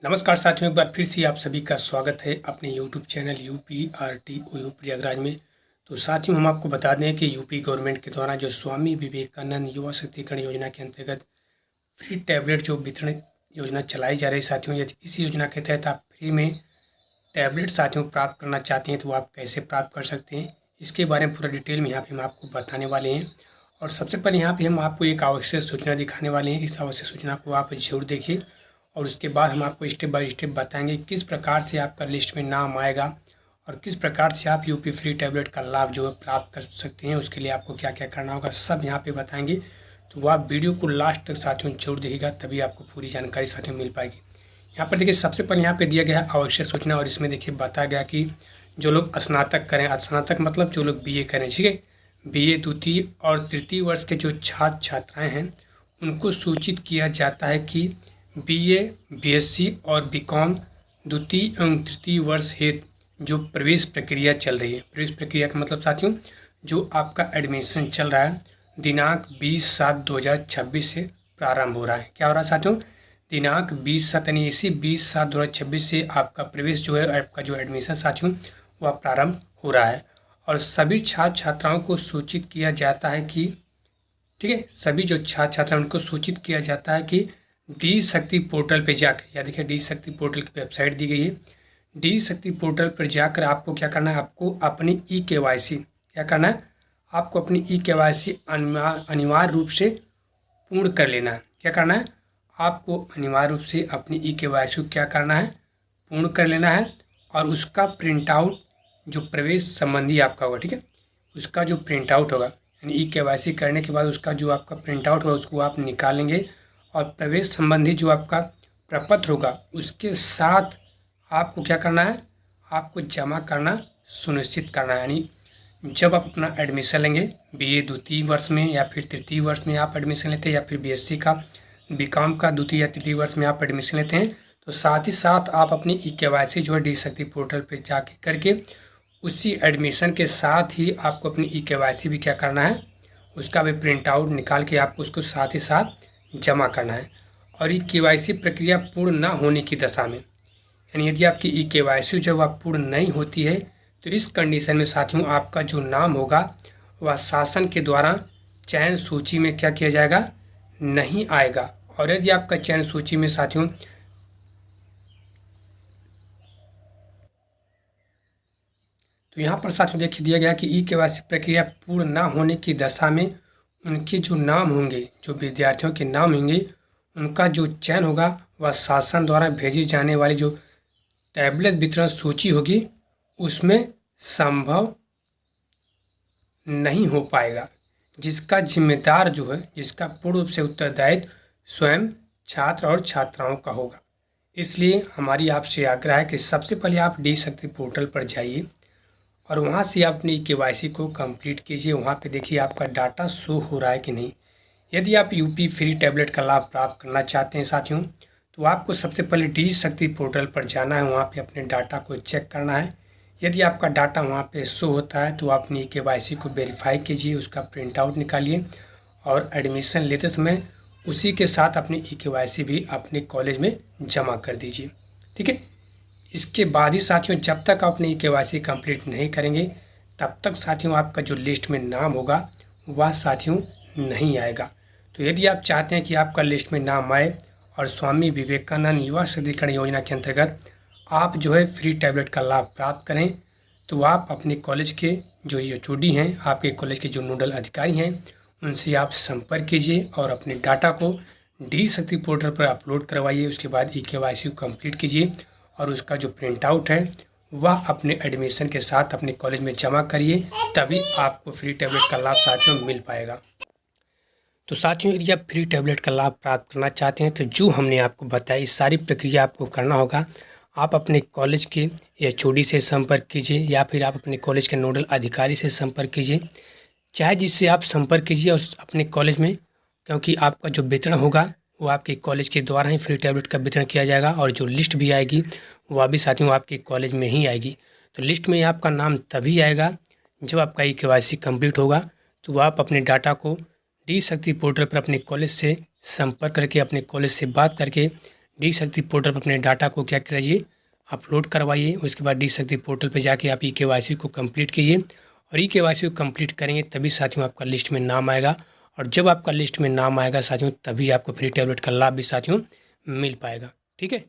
नमस्कार साथियों, एक बार फिर से आप सभी का स्वागत है अपने यूट्यूब चैनल UPRTOU प्रयागराज में। तो साथियों, हम आपको बता दें कि यूपी गवर्नमेंट के द्वारा जो स्वामी विवेकानंद युवा शक्तिकरण योजना के अंतर्गत फ्री टैबलेट जो वितरण योजना चलाई जा रही है साथियों, यदि इस योजना के तहत आप फ्री में टैबलेट साथियों प्राप्त करना चाहते हैं तो आप कैसे प्राप्त कर सकते हैं, इसके बारे में पूरा डिटेल में यहाँ पे हम आपको बताने वाले हैं। और सबसे पहले यहाँ पे हम आपको एक आवश्यक सूचना दिखाने वाले हैं। इस आवश्यक सूचना को आप जरूर देखिए और उसके बाद हम आपको स्टेप बाय स्टेप बताएंगे किस प्रकार से आपका लिस्ट में नाम आएगा और किस प्रकार से आप यूपी फ्री टैबलेट का लाभ जो है प्राप्त कर सकते हैं। उसके लिए आपको क्या क्या करना होगा सब यहाँ पे बताएंगे। तो आप वीडियो को लास्ट तक साथियों जरूर देखिएगा, तभी आपको पूरी जानकारी साथियों मिल पाएगी। यहाँ पर देखिए सबसे पहले यहाँ पे दिया गया है आवश्यक सूचना और इसमें देखिए बताया गया कि जो लोग स्नातक करें, स्नातक मतलब जो लोग BA करें, ठीक है, BA द्वितीय और तृतीय वर्ष के जो छात्र छात्राएँ हैं उनको सूचित किया जाता है कि BA, BSc और BCom द्वितीय एवं तृतीय वर्ष हेतु जो प्रवेश प्रक्रिया चल रही है, प्रवेश प्रक्रिया का मतलब साथियों जो आपका एडमिशन चल रहा है दिनांक 20/7/2026 से प्रारंभ हो रहा है। क्या हो रहा है साथियों? दिनांक 20/7 यानी इसी 20/7/2026 से आपका प्रवेश जो है, आपका जो एडमिशन साथियों वह प्रारंभ हो रहा है। और सभी छात्र छात्राओं को सूचित किया जाता है कि, ठीक है, सभी जो छात्र छात्रा उनको सूचित किया जाता है कि डी शक्ति पोर्टल पे जाकर, या देखिए डी शक्ति पोर्टल की वेबसाइट दी गई है। डी शक्ति पोर्टल पर जाकर आपको क्या करना है, आपको अपनी KYC क्या करना है, आपको अपनी KYC अनिवार्य रूप से पूर्ण कर लेना है। क्या करना है, आपको अनिवार्य रूप से अपनी KYC को क्या करना है, पूर्ण कर लेना है। और उसका प्रिंट आउट जो प्रवेश संबंधी आपका होगा, ठीक है, उसका जो प्रिंट आउट होगा यानी KYC करने के बाद उसका जो आपका प्रिंट आउट होगा उसको आप निकालेंगे और प्रवेश संबंधी जो आपका प्रपत्र होगा उसके साथ आपको क्या करना है, आपको जमा करना सुनिश्चित करना है। यानी जब आप अपना एडमिशन लेंगे BA द्वितीय वर्ष में या फिर तृतीय वर्ष में आप एडमिशन लेते हैं, या फिर BSc का BCom का द्वितीय या तृतीय वर्ष में आप एडमिशन लेते हैं, तो साथ ही साथ आप अपनी KYC जो है डी शक्ति पोर्टल पर जाके करके उसी एडमिशन के साथ ही आपको अपनी KYC भी क्या करना है, उसका भी प्रिंट आउट निकाल के आपको उसको साथ ही साथ जमा करना है। और ये KYC प्रक्रिया पूर्ण ना होने की दशा में, यानी यदि आपकी KYC जब आप पूर्ण नहीं होती है तो इस कंडीशन में साथियों आपका जो नाम होगा वह शासन के द्वारा चयन सूची में क्या किया जाएगा, नहीं आएगा। और यदि आपका चयन सूची में साथियों तो यहाँ पर साथियों देखिए दिया गया कि KYC प्रक्रिया पूर्ण ना होने की दशा में उनके जो नाम होंगे, जो विद्यार्थियों के नाम होंगे, उनका जो चयन होगा वह शासन द्वारा भेजी जाने वाली जो टैबलेट वितरण सूची होगी उसमें संभव नहीं हो पाएगा, जिसका जिम्मेदार जो है, जिसका पूर्ण रूप से उत्तरदायित्व स्वयं छात्र और छात्राओं का होगा। इसलिए हमारी आपसे आग्रह है कि सबसे पहले आप डी शक्ति पोर्टल पर जाइए और वहाँ से आप अपनी KYC को कंप्लीट कीजिए। वहाँ पे देखिए आपका डाटा शो हो रहा है कि नहीं। यदि आप यूपी फ्री टैबलेट का लाभ प्राप्त करना चाहते हैं साथियों तो आपको सबसे पहले डी शक्ति पोर्टल पर जाना है, वहाँ पे अपने डाटा को चेक करना है। यदि आपका डाटा वहाँ पे शो होता है तो आप अपनी KYC को वेरीफाई कीजिए, उसका प्रिंट आउट निकालिए और एडमिशन लेते समय उसी के साथ अपनी KYC भी अपने कॉलेज में जमा कर दीजिए, ठीक है। इसके बाद ही साथियों जब तक आप अपनी KYC कंप्लीट नहीं करेंगे तब तक साथियों आपका जो लिस्ट में नाम होगा वह साथियों नहीं आएगा। तो यदि आप चाहते हैं कि आपका लिस्ट में नाम आए और स्वामी विवेकानंद युवा शक्तिकरण योजना के अंतर्गत आप जो है फ्री टैबलेट का लाभ प्राप्त करें, तो आप अपने कॉलेज के जो HOD हैं, आपके कॉलेज के जो नोडल अधिकारी हैं, उनसे आप संपर्क कीजिए और अपने डाटा को डी शक्ति पोर्टल पर अपलोड करवाइए। उसके बाद KYC को कंप्लीट कीजिए और उसका जो प्रिंट आउट है वह अपने एडमिशन के साथ अपने कॉलेज में जमा करिए, तभी आपको फ्री टैबलेट का लाभ साथियों मिल पाएगा। तो साथियों यदि आप फ्री टैबलेट का लाभ प्राप्त करना चाहते हैं तो जो हमने आपको बताया इस सारी प्रक्रिया आपको करना होगा। आप अपने कॉलेज के HOD से संपर्क कीजिए या फिर आप अपने कॉलेज के नोडल अधिकारी से संपर्क कीजिए, चाहे जिससे आप संपर्क कीजिए और अपने कॉलेज में, क्योंकि आपका जो वितरण होगा वो आपके कॉलेज के द्वारा ही फ्री टैबलेट का वितरण किया जाएगा और जो लिस्ट भी आएगी वह भी साथियों आपके कॉलेज में ही आएगी। तो लिस्ट में आपका नाम तभी आएगा जब आपका KYC कंप्लीट होगा। तो आप अपने डाटा को डी शक्ति पोर्टल पर अपने कॉलेज से संपर्क करके, अपने कॉलेज से बात करके डी शक्ति पोर्टल पर अपने डाटा को क्या कीजिए, अपलोड करवाइए। उसके बाद डी शक्ति पोर्टल पर जाके आप ई-केवाईसी को कंप्लीट कीजिए और ई-केवाईसी को कंप्लीट करेंगे तभी साथियों आपका लिस्ट में नाम आएगा। और जब आपका लिस्ट में नाम आएगा साथियों, तभी आपको फ्री टैबलेट का लाभ भी साथियों मिल पाएगा। ठीक है।